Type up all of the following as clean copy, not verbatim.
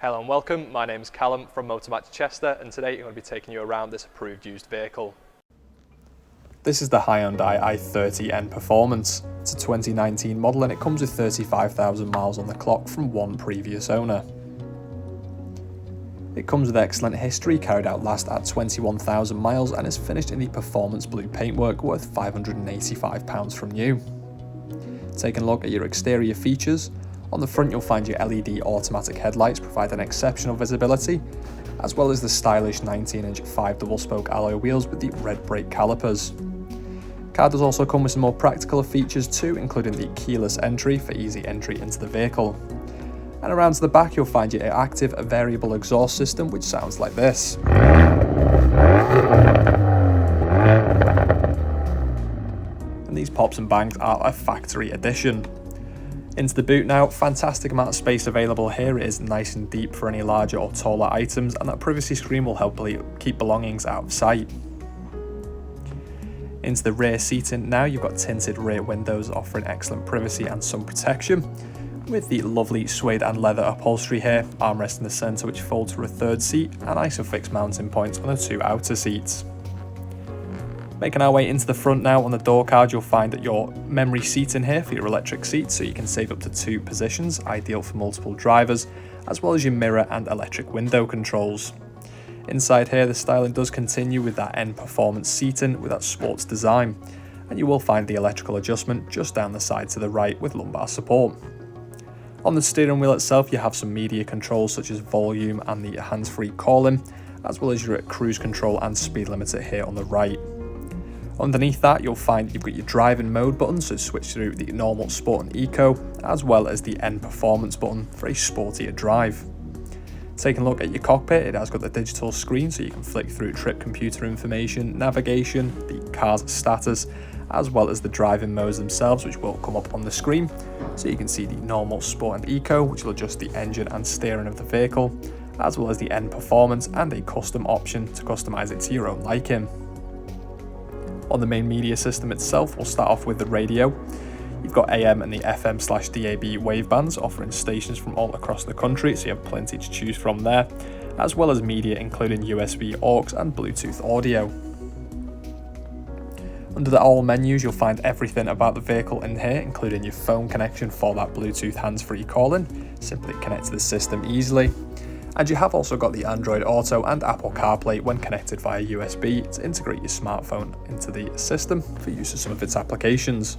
Hello and welcome, my name is Callum from Motormatch Chester, and today I'm going to be taking you around this approved used vehicle. This is the Hyundai i30 Performance. It's a 2019 model and it comes with 35,000 miles on the clock from one previous owner. It comes with excellent history, carried out last at 21,000 miles and is finished in the performance blue paintwork worth £585 from new. Taking a look at your exterior features, on the front you'll find your LED automatic headlights providing exceptional visibility, as well as the stylish 19-inch 5 double-spoke alloy wheels with the red brake calipers. The car does also come with some more practical features too, including the keyless entry for easy entry into the vehicle. And around to the back you'll find your active variable exhaust system, which sounds like this. And these pops and bangs are a factory edition. Into the boot now, fantastic amount of space available here. It is nice and deep for any larger or taller items, and that privacy screen will help keep belongings out of sight. Into the rear seating now, you've got tinted rear windows offering excellent privacy and sun protection, with the lovely suede and leather upholstery here, armrest in the centre which folds for a third seat, and ISOFIX mounting points on the two outer seats. Making our way into the front now, on the door card you'll find that your memory seat in here for your electric seats, so you can save up to 2 positions, ideal for multiple drivers, as well as your mirror and electric window controls. Inside here the styling does continue with that N Performance seating with that sports design, and you will find the electrical adjustment just down the side to the right with lumbar support. On the steering wheel itself you have some media controls such as volume and the hands-free calling, as well as your cruise control and speed limiter here on the right. Underneath that you'll find you've got your driving mode button, so switch through the normal, sport and eco, as well as the N Performance button for a sportier drive. Taking a look at your cockpit, it has got the digital screen so you can flick through trip computer information, navigation, the car's status, as well as the driving modes themselves, which will come up on the screen. So you can see the normal, sport and eco, which will adjust the engine and steering of the vehicle, as well as the N Performance and a custom option to customize it to your own liking. On the main media system itself, we'll start off with the radio. You've got AM and the FM/DAB wavebands offering stations from all across the country, so you have plenty to choose from there, as well as media including USB aux and Bluetooth audio. Under the all menus you'll find everything about the vehicle in here, including your phone connection for that Bluetooth hands-free calling. Simply connect to the system easily. And you have also got the Android Auto and Apple CarPlay when connected via USB to integrate your smartphone into the system for use of some of its applications.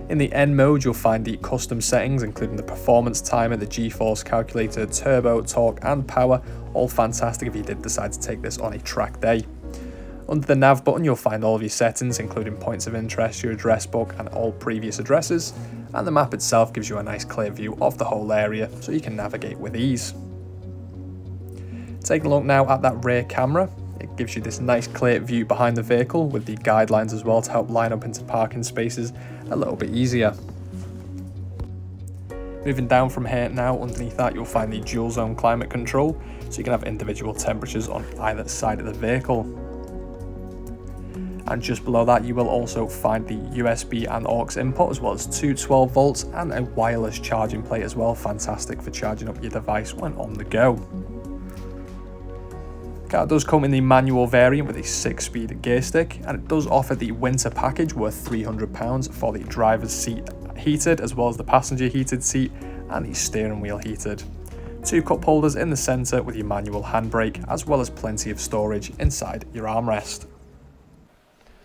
In the N mode you'll find the custom settings including the performance timer, the G-force calculator, turbo, torque and power, all fantastic if you did decide to take this on a track day. Under the nav button you'll find all of your settings including points of interest, your address book and all previous addresses, and the map itself gives you a nice clear view of the whole area so you can navigate with ease. Taking a look now at that rear camera, it gives you this nice clear view behind the vehicle with the guidelines as well to help line up into parking spaces a little bit easier. Moving down from here now, underneath that you'll find the dual zone climate control, so you can have individual temperatures on either side of the vehicle. And just below that you will also find the USB and aux input, as well as 2 12 volts and a wireless charging plate as well, fantastic for charging up your device when on the go. The car does come in the manual variant with a 6-speed gear stick, and it does offer the winter package worth £300 for the driver's seat heated, as well as the passenger heated seat and the steering wheel heated. 2 cup holders in the centre with your manual handbrake, as well as plenty of storage inside your armrest.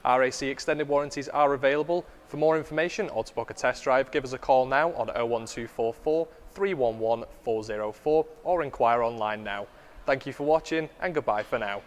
RAC extended warranties are available. For more information or to book a test drive, give us a call now on 01244 311 404 or inquire online now. Thank you for watching and goodbye for now.